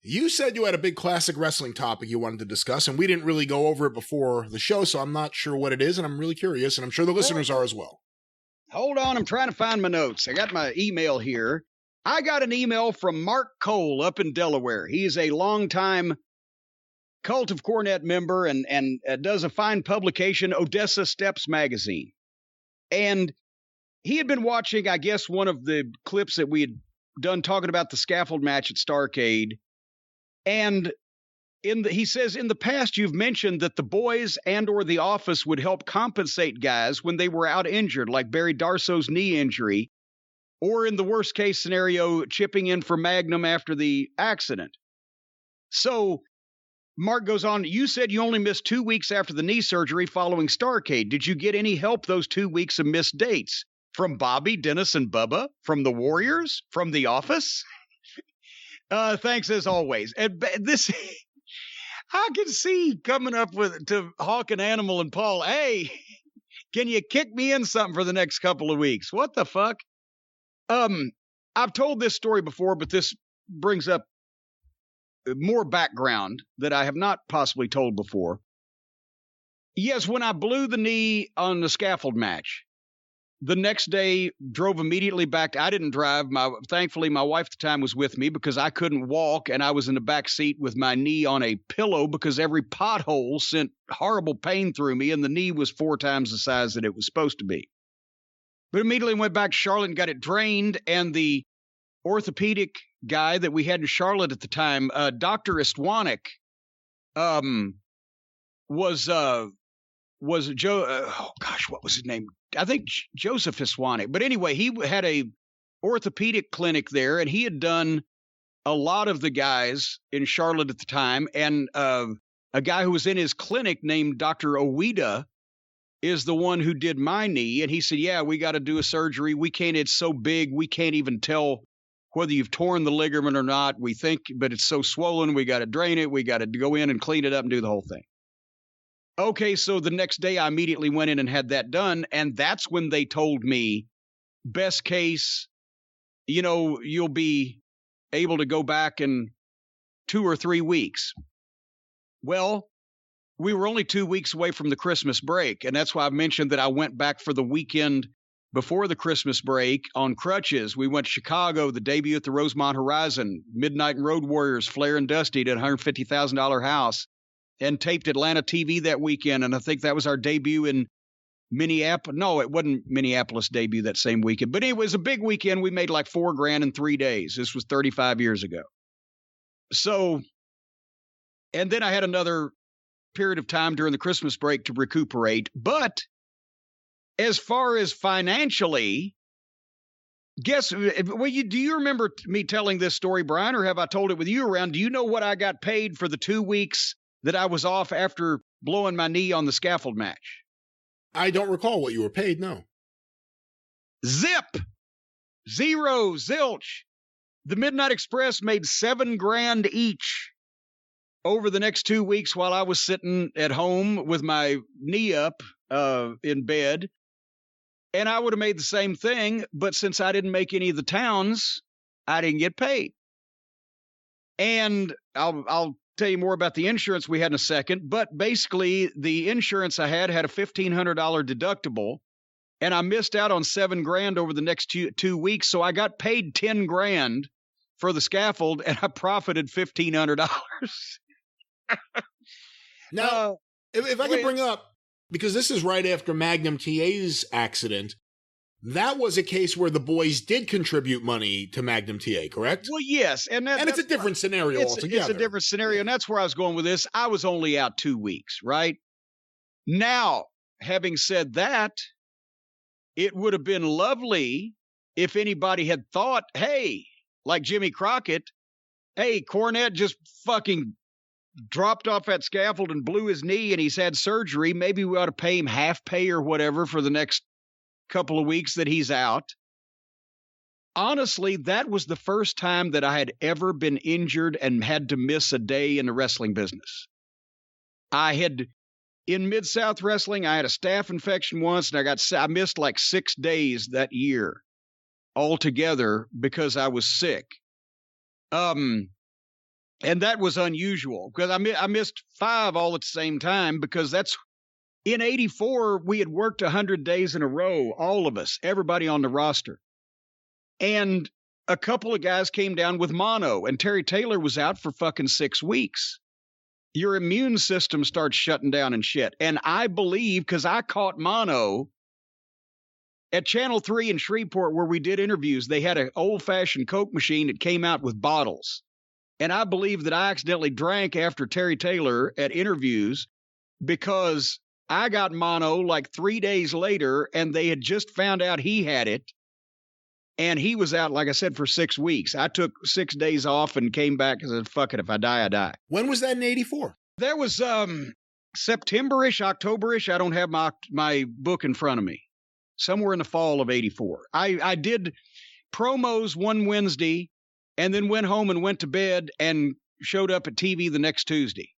You said you had a big classic wrestling topic you wanted to discuss, and we didn't really go over it before the show, so I'm not sure what it is, and I'm really curious, and I'm sure the listeners are as well. Hold on, I'm trying to find my notes. I got my email here. I got an email from Mark Cole up in Delaware. He is a longtime Cult of Cornette member and does a fine publication, Odessa Steps magazine. And he had been watching, I guess, one of the clips that we had done talking about the scaffold match at Starrcade. And he says, in the past, you've mentioned that the boys and or the office would help compensate guys when they were out injured, like Barry Darso's knee injury, or in the worst case scenario, chipping in for Magnum after the accident. So Mark goes on, you said you only missed 2 weeks after the knee surgery following Starrcade. Did you get any help those 2 weeks of missed dates? From Bobby, Dennis, and Bubba? From the Warriors? From the office? Thanks as always. And this, I can see coming up to Hawk and Animal and Paul, hey, can you kick me in something for the next couple of weeks? What the fuck? I've told this story before, but this brings up more background that I have not possibly told before. Yes, when I blew the knee on the scaffold match, the next day drove immediately back. I didn't drive. Thankfully, my wife at the time was with me because I couldn't walk, and I was in the back seat with my knee on a pillow because every pothole sent horrible pain through me, and the knee was 4 times the size that it was supposed to be. But immediately went back to Charlotte and got it drained, and the orthopedic guy that we had in Charlotte at the time, Dr. Istwanik, was Joe, what was his name? I think Joseph Istwanik. But anyway, he had a orthopedic clinic there, and he had done a lot of the guys in Charlotte at the time, and a guy who was in his clinic named Dr. Oweda is the one who did my knee, and he said, yeah, we got to do a surgery. We can't, it's so big, we can't even tell whether you've torn the ligament or not. We think, but it's so swollen, we got to drain it, we got to go in and clean it up and do the whole thing. Okay, so the next day I immediately went in and had that done, and that's when they told me, best case, you'll be able to go back in 2 or 3 weeks. Well, we were only 2 weeks away from the Christmas break, and that's why I mentioned that I went back for the weekend before the Christmas break on crutches. We went to Chicago, the debut at the Rosemont Horizon, Midnight and Road Warriors, Flair and Dusty at a $150,000 house, and taped Atlanta TV that weekend, and I think that was our debut in Minneapolis. No, it wasn't Minneapolis debut that same weekend, but it was a big weekend. We made like $4,000 in 3 days. This was 35 years ago. So, and then I had another period of time during the Christmas break to recuperate. But as far as financially, do you remember me telling this story, Brian, or have I told it with you around? Do you know what I got paid for the 2 weeks that I was off after blowing my knee on the scaffold match? I don't recall what you were paid, no. Zip. Zero. Zilch. The Midnight Express made $7,000 each over the next 2 weeks while I was sitting at home with my knee up in bed. And I would have made the same thing, but since I didn't make any of the towns, I didn't get paid. And I'll tell you more about the insurance we had in a second, but basically the insurance I had a $1,500 deductible, and I missed out on $7,000 over the next 2 weeks, so I got paid $10,000 for the scaffold, and I profited $1,500. Now, if I could bring up, because this is right after Magnum TA's accident, that was a case where the boys did contribute money to Magnum TA, correct? Well, yes. And it's a different scenario altogether. It's a different scenario, and that's where I was going with this. I was only out 2 weeks, right? Now, having said that, it would have been lovely if anybody had thought, hey, like Jimmy Crockett, hey, Cornette just fucking dropped off that scaffold and blew his knee and he's had surgery. Maybe we ought to pay him half pay or whatever for the next couple of weeks that he's out. Honestly, that was the first time that I had ever been injured and had to miss a day in the wrestling business. In Mid-South Wrestling, I had a staph infection once, and I missed like 6 days that year altogether because I was sick. And that was unusual because I missed 5 all at the same time because that's in 84, we had worked 100 days in a row, all of us, everybody on the roster. And a couple of guys came down with mono, and Terry Taylor was out for fucking 6 weeks. Your immune system starts shutting down and shit. And I believe, because I caught mono at Channel 3 in Shreveport where we did interviews, they had an old-fashioned Coke machine that came out with bottles. And I believe that I accidentally drank after Terry Taylor at interviews because I got mono like 3 days later, and they had just found out he had it. And he was out, like I said, for 6 weeks. I took 6 days off and came back and said, fuck it, if I die, I die. When was that in 84? That was September-ish, October-ish. I don't have my book in front of me. Somewhere in the fall of 84. I did promos one Wednesday and then went home and went to bed and showed up at TV the next Tuesday.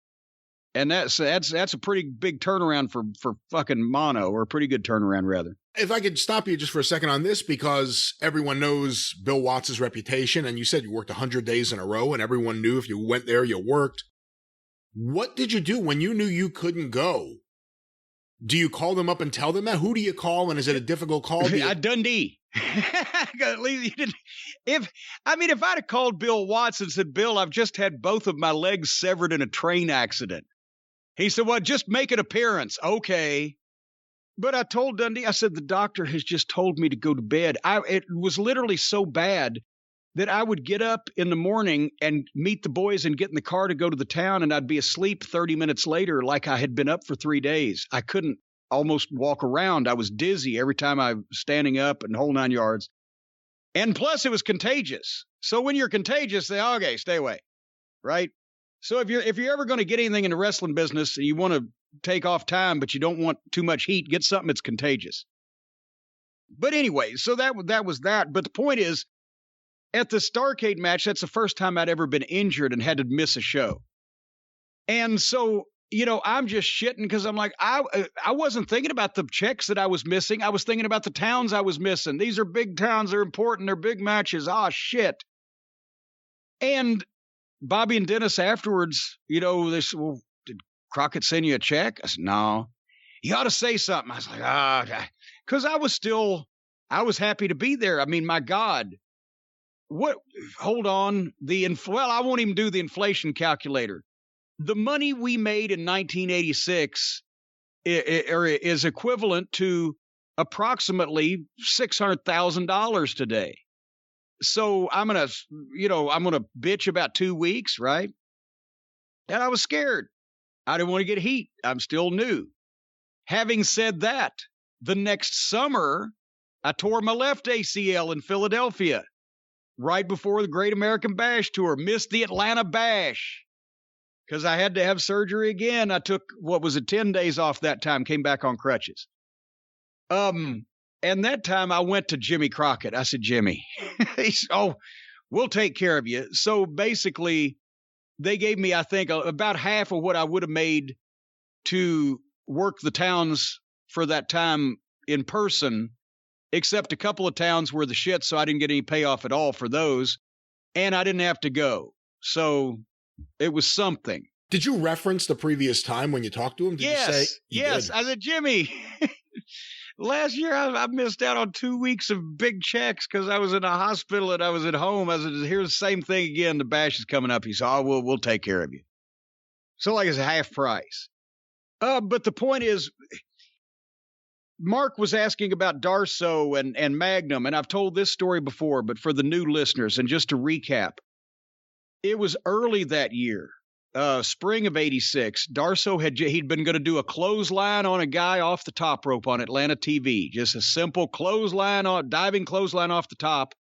And that's a pretty big turnaround for fucking mono, or a pretty good turnaround, rather. If I could stop you just for a second on this, because everyone knows Bill Watts' reputation, and you said you worked 100 days in a row, and everyone knew if you went there, you worked. What did you do when you knew you couldn't go? Do you call them up and tell them that? Who do you call, and is it a difficult call? Dundee. If I'd have called Bill Watts and said, Bill, I've just had both of my legs severed in a train accident. He said, well, just make an appearance. Okay. But I told Dundee, I said, the doctor has just told me to go to bed. It was literally so bad that I would get up in the morning and meet the boys and get in the car to go to the town, and I'd be asleep 30 minutes later like I had been up for 3 days. I couldn't almost walk around. I was dizzy every time I was standing up and whole 9 yards. And plus, it was contagious. So when you're contagious, they okay, stay away, right? So if you're ever going to get anything in the wrestling business and you want to take off time, but you don't want too much heat, get something that's contagious. But anyway, so that was that. But the point is, at the Starrcade match, that's the first time I'd ever been injured and had to miss a show. And so, I'm just shitting because I'm like, I wasn't thinking about the checks that I was missing. I was thinking about the towns I was missing. These are big towns. They're important. They're big matches. Ah, shit. And Bobby and Dennis afterwards, they said, well, did Crockett send you a check? I said, no. You ought to say something. I was like, because I was happy to be there. I mean, my God. Hold on. I won't even do the inflation calculator. The money we made in 1986 is equivalent to approximately $600,000 today. So I'm going to bitch about 2 weeks, right? And I was scared. I didn't want to get heat. I'm still new. Having said that, the next summer, I tore my left ACL in Philadelphia right before the Great American Bash Tour. Missed the Atlanta Bash because I had to have surgery again. I took, 10 days off that time, came back on crutches. And that time I went to Jimmy Crockett. I said, Jimmy, he said, oh, we'll take care of you. So basically, they gave me, I think, about half of what I would have made to work the towns for that time in person, except a couple of towns were the shit, so I didn't get any payoff at all for those, and I didn't have to go. So it was something. Did you reference the previous time when you talked to him? Did you say? Yes. I said, Jimmy, last year I missed out on 2 weeks of big checks because I was in a hospital and I was at home. I said, here's the same thing again. The bash is coming up. He said, oh, we'll take care of you. So like it's half price. But the point is, Mark was asking about Darso and Magnum, and I've told this story before, but for the new listeners, and just to recap, it was early that year, spring of 86. Darso he'd been going to do a clothesline on a guy off the top rope on Atlanta TV, just a simple diving clothesline off the top,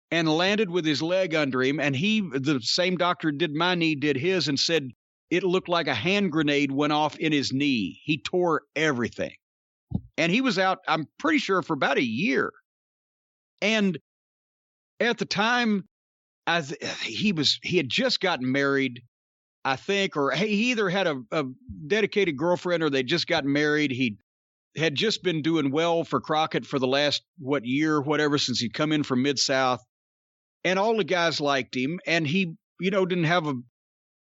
and landed with his leg under him. And the same doctor who did my knee, did his, and said it looked like a hand grenade went off in his knee. He tore everything. And he was out, I'm pretty sure, for about a year. And at the time, he had just gotten married, I think, or he either had a dedicated girlfriend or they just got married. He had just been doing well for Crockett for the last, year, whatever, since he'd come in from Mid-South. And all the guys liked him. And he, didn't have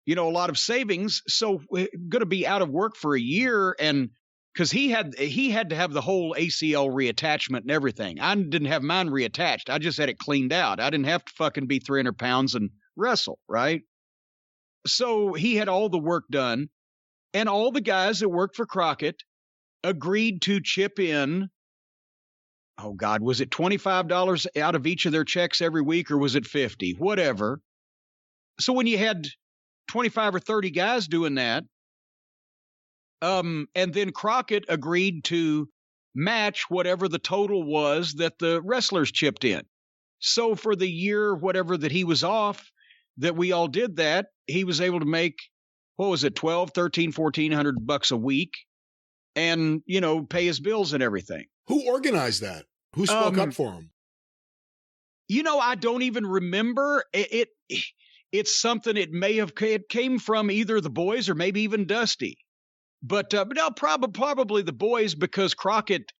a lot of savings. So we're going to be out of work for a year. And because he had to have the whole ACL reattachment and everything. I didn't have mine reattached. I just had it cleaned out. I didn't have to fucking be 300 pounds and wrestle, right? So he had all the work done. And all the guys that worked for Crockett agreed to chip in, oh God, was it $25 out of each of their checks every week, or was it 50? Whatever. So when you had 25 or 30 guys doing that, and then Crockett agreed to match whatever the total was that the wrestlers chipped in. So for the year, whatever that he was off, that we all did that, he was able to make, what was it, 12, 13, 1400 bucks a week, and, pay his bills and everything. Who organized that? Who spoke up for him? I don't even remember. It's something it came from either the boys or maybe even Dusty. But no, probably the boys, because Crockett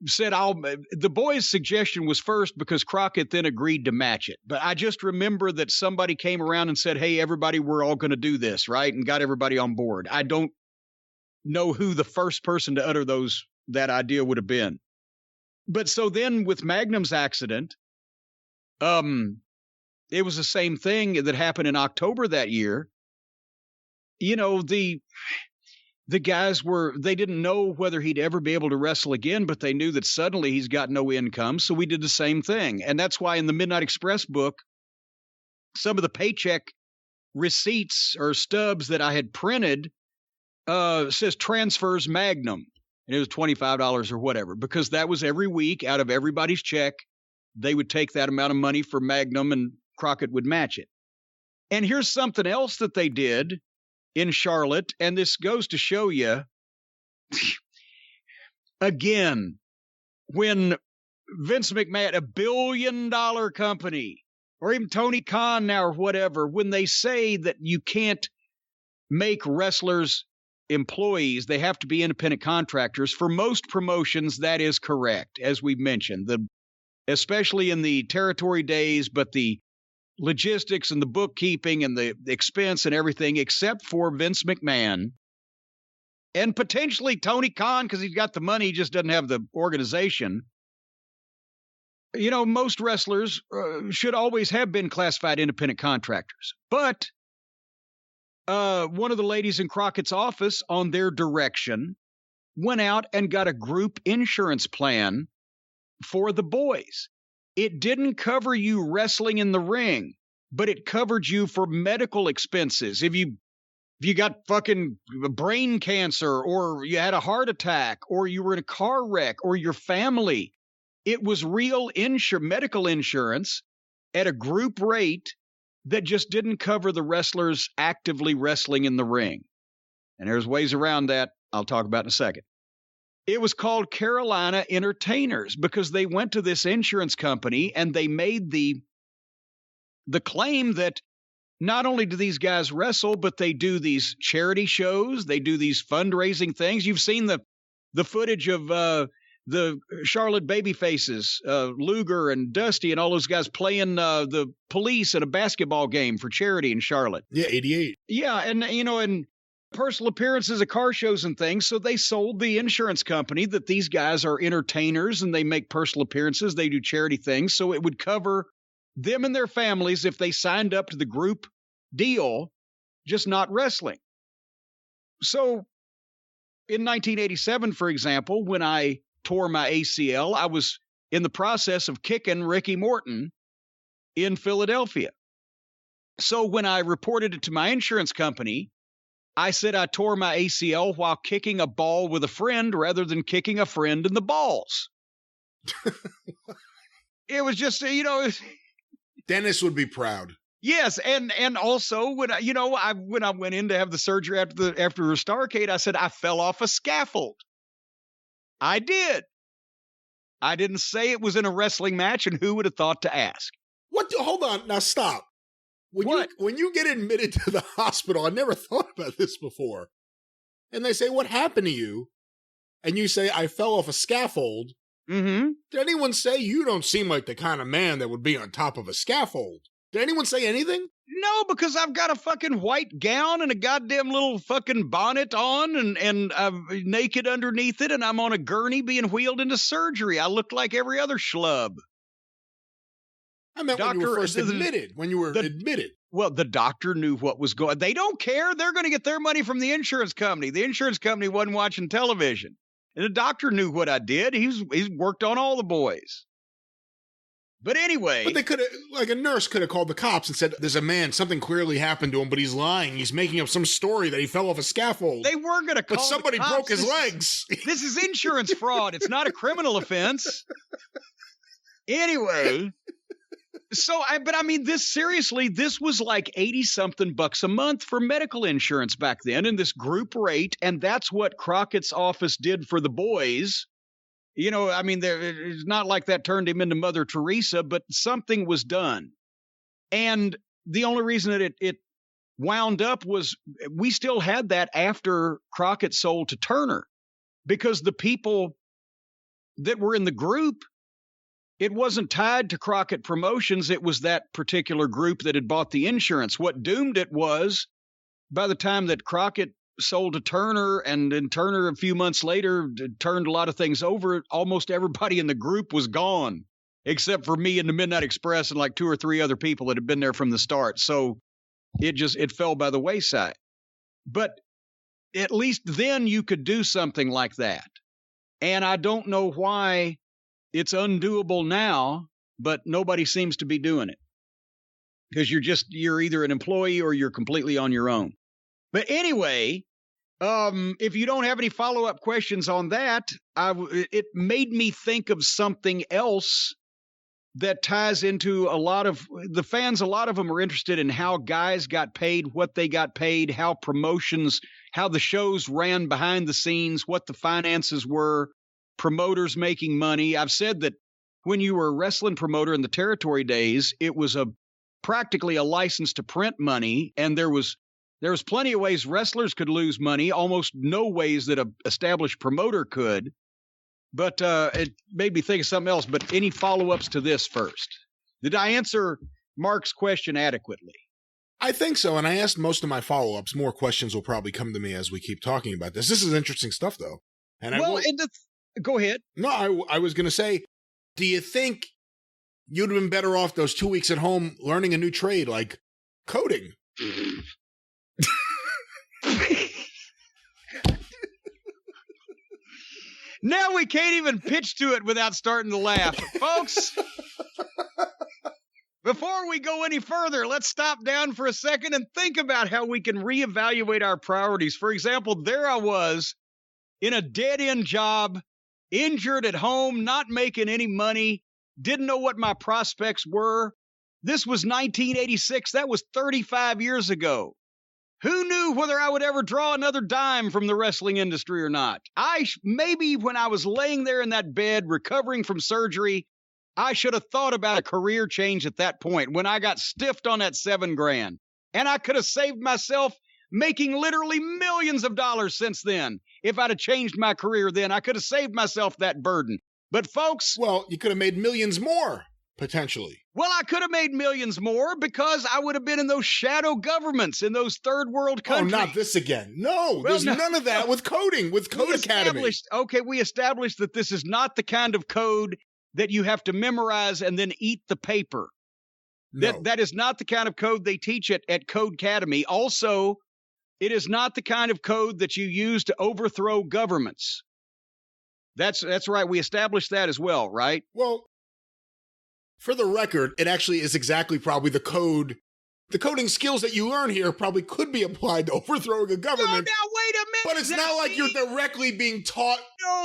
said, the boys' suggestion was first, because Crockett then agreed to match it. But I just remember that somebody came around and said, hey, everybody, we're all going to do this, right? And got everybody on board. I don't know who the first person to utter that idea would have been. But so then with Magnum's accident, it was the same thing that happened in October that year. The guys they didn't know whether he'd ever be able to wrestle again, but they knew that suddenly he's got no income. So we did the same thing. And that's why in the Midnight Express book, some of the paycheck receipts or stubs that I had printed says transfers Magnum. And it was $25 or whatever, because that was every week out of everybody's check. They would take that amount of money for Magnum and Crockett would match it. And here's something else that they did in Charlotte. And this goes to show you, again, when Vince McMahon, $1 billion company, or even Tony Khan now or whatever, when they say that you can't make wrestlers employees, they have to be independent contractors. For most promotions, that is correct, as we mentioned, especially in the territory days, but the logistics and the bookkeeping and the expense and everything, except for Vince McMahon and potentially Tony Khan, because he's got the money, he just doesn't have the organization. Most wrestlers should always have been classified independent contractors. But one of the ladies in Crockett's office, on their direction, went out and got a group insurance plan for the boys. It didn't cover you wrestling in the ring, but it covered you for medical expenses. If you got fucking brain cancer, or you had a heart attack, or you were in a car wreck, or your family, it was real medical insurance at a group rate that just didn't cover the wrestlers actively wrestling in the ring. And there's ways around that I'll talk about in a second. It was called Carolina Entertainers because they went to this insurance company and they made the claim that not only do these guys wrestle, but they do these charity shows, they do these fundraising things. You've seen the footage of the Charlotte Babyfaces, Luger and Dusty and all those guys playing the police at a basketball game for charity in Charlotte. Yeah, 88. Yeah, and and personal appearances at car shows and things. So they sold the insurance company that these guys are entertainers and they make personal appearances, they do charity things, so it would cover them and their families if they signed up to the group deal, just not wrestling. So in 1987, for example, when I tore my ACL, I was in the process of kicking Ricky Morton in Philadelphia. So when I reported it to my insurance company, I said I tore my ACL while kicking a ball with a friend rather than kicking a friend in the balls. It was just, Dennis would be proud. Yes, and also when I went in to have the surgery after Starrcade, I said I fell off a scaffold. I did. I didn't say it was in a wrestling match, and who would have thought to ask? What? Hold on, now stop. When you get admitted to the hospital, I never thought about this before. And they say, "What happened to you?" And you say, "I fell off a scaffold." Mm-hmm. Did anyone say you don't seem like the kind of man that would be on top of a scaffold? Did anyone say anything? No, because I've got a fucking white gown and a goddamn little fucking bonnet on and I'm naked underneath it, and I'm on a gurney being wheeled into surgery. I look like every other schlub. I meant when you were first admitted. When you were admitted. Well, the doctor knew what was going on. They don't care. They're going to get their money from the insurance company. The insurance company wasn't watching television. And the doctor knew what I did. He's worked on all the boys. But anyway. But they could have, like a nurse could have called the cops and said, there's a man, something clearly happened to him, but he's lying. He's making up some story that he fell off a scaffold. They were going to call But somebody the cops. broke his legs. This is insurance fraud. It's not a criminal offense. Anyway. But I mean, this was like 80-something bucks a month for medical insurance back then in this group rate. And that's what Crockett's office did for the boys. You know, I mean, it's not like that turned him into Mother Teresa, but something was done. And the only reason that it wound up was we still had that after Crockett sold to Turner, because the people that were in the group, it wasn't tied to Crockett Promotions. It was that particular group that had bought the insurance. What doomed it was by the time that Crockett sold to Turner, and then Turner a few months later turned a lot of things over, almost everybody in the group was gone, except for me and the Midnight Express and like 2 or 3 other people that had been there from the start. So it fell by the wayside. But at least then you could do something like that. And I don't know why it's undoable now, but nobody seems to be doing it, because you're either an employee or you're completely on your own. But anyway, if you don't have any follow-up questions on that, it made me think of something else that ties into a lot of the fans. A lot of them are interested in how guys got paid, what they got paid, how promotions, how the shows ran behind the scenes, what the finances were, promoters making money. I've said that when you were a wrestling promoter in the territory days, it was practically a license to print money, and there was plenty of ways wrestlers could lose money, almost no ways that an established promoter could. But it made me think of something else. But any follow-ups to this first? Did I answer Mark's question adequately? I think so, and I asked most of my follow-ups. More questions will probably come to me as we keep talking about this. This is interesting stuff, though. And go ahead. No, I was going to say, do you think you'd have been better off those 2 weeks at home learning a new trade like coding? Now we can't even pitch to it without starting to laugh. Folks, before we go any further, let's stop down for a second and think about how we can reevaluate our priorities. For example, there I was in a dead-end job, injured at home, not making any money, didn't know what my prospects were. This was 1986. That was 35 years ago. Who knew whether I would ever draw another dime from the wrestling industry or not? Maybe when I was laying there in that bed recovering from surgery, I should have thought about a career change at that point when I got stiffed on that $7,000. And I could have saved myself making literally millions of dollars since then. If I'd have changed my career then, I could have saved myself that burden. But folks... Well, you could have made millions more, potentially. Well, I could have made millions more because I would have been in those shadow governments in those third world countries. Oh, not this again. No, there's none of that with coding, with Codecademy. We established that this is not the kind of code that you have to memorize and then eat the paper. No. That is not the kind of code they teach at Codecademy. Also, it is not the kind of code that you use to overthrow governments. That's right. We established that as well, right? Well, for the record, it actually is exactly probably the code. The coding skills that you learn here probably could be applied to overthrowing a government. No, now wait a minute. But it's not like you're directly being taught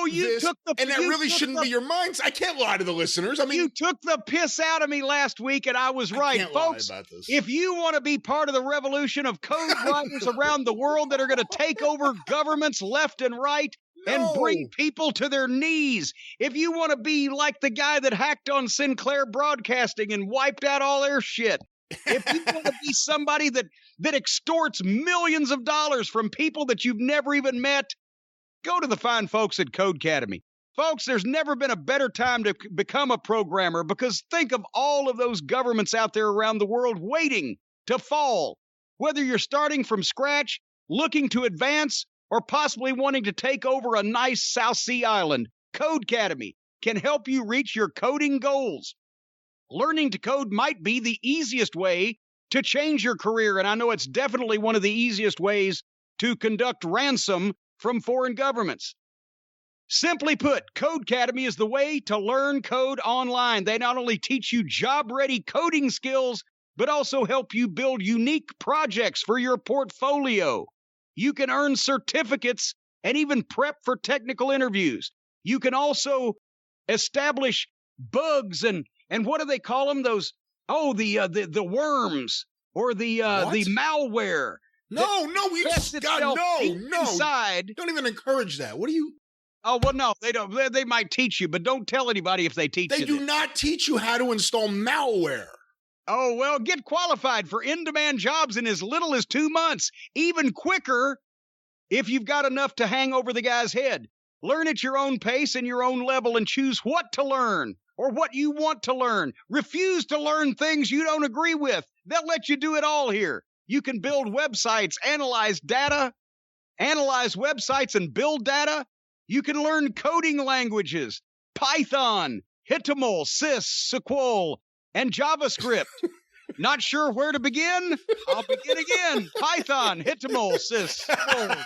this, and that really shouldn't be your minds. I can't lie to the listeners. I mean, you took the piss out of me last week, and I was right, folks. Lie about this. If you want to be part of the revolution of code writers around the world that are going to take over governments left and right, and bring people to their knees. If you want to be like the guy that hacked on Sinclair Broadcasting and wiped out all their shit. If you want to be somebody that extorts millions of dollars from people that you've never even met, go to the fine folks at Codecademy. Folks, there's never been a better time to become a programmer, because think of all of those governments out there around the world waiting to fall. Whether you're starting from scratch, looking to advance, or possibly wanting to take over a nice South Sea island, Codecademy can help you reach your coding goals. Learning to code might be the easiest way to change your career, and I know it's definitely one of the easiest ways to conduct ransom from foreign governments. Simply put, Codecademy is the way to learn code online. They not only teach you job-ready coding skills, but also help you build unique projects for your portfolio. You can earn certificates and even prep for technical interviews. You can also establish bugs and what do they call them? Those the worms or the malware. Inside. Don't even encourage that. What do you? Oh, well, no, they don't. They might teach you, but don't tell anybody if they teach you. They do not teach you how to install malware. Oh, well, get qualified for in-demand jobs in as little as 2 months. Even quicker if you've got enough to hang over the guy's head. Learn at your own pace and your own level and choose what to learn or what you want to learn. Refuse to learn things you don't agree with. They'll let you do it all here. You can build websites, analyze data, analyze websites and build data. You can learn coding languages, Python, HTML, Sys, SQL, and JavaScript. Not sure where to begin? I'll begin again. Python, HTML, Sys, SQL,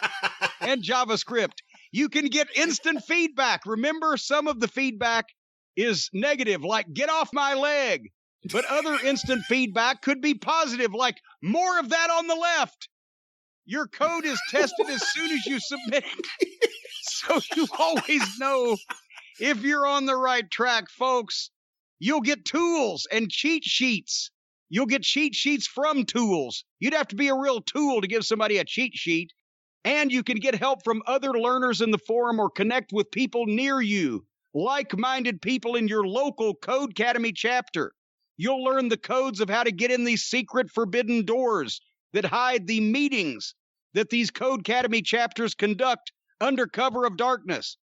and JavaScript. You can get instant feedback. Remember, some of the feedback is negative, like get off my leg. But other instant feedback could be positive, like more of that on the left. Your code is tested as soon as you submit it. So you always know if you're on the right track, folks. You'll get tools and cheat sheets. You'll get cheat sheets from tools. You'd have to be a real tool to give somebody a cheat sheet. And you can get help from other learners in the forum or connect with people near you, like-minded people in your local Codecademy chapter. You'll learn the codes of how to get in these secret forbidden doors that hide the meetings that these Codecademy chapters conduct under cover of darkness.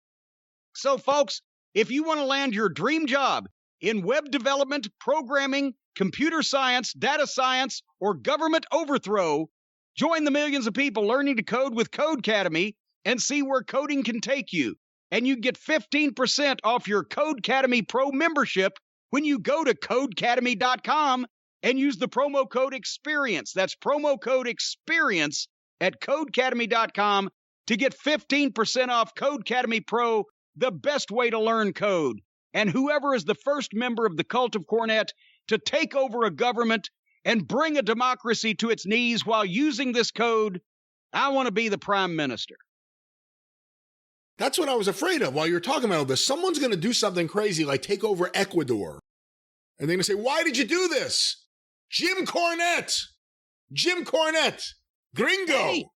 So, folks, if you want to land your dream job in web development, programming, computer science, data science, or government overthrow, join the millions of people learning to code with Codecademy and see where coding can take you. And you get 15% off your Codecademy Pro membership when you go to Codecademy.com and use the promo code EXPERIENCE. That's promo code EXPERIENCE at Codecademy.com to get 15% off Codecademy Pro, the best way to learn code. And whoever is the first member of the cult of Cornette to take over a government and bring a democracy to its knees while using this code, I want to be the prime minister. That's what I was afraid of while you're talking about all this. Someone's going to do something crazy like take over Ecuador. And they're going to say, why did you do this? Jim Cornette, gringo. Hey,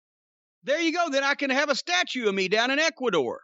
there you go. Then I can have a statue of me down in Ecuador.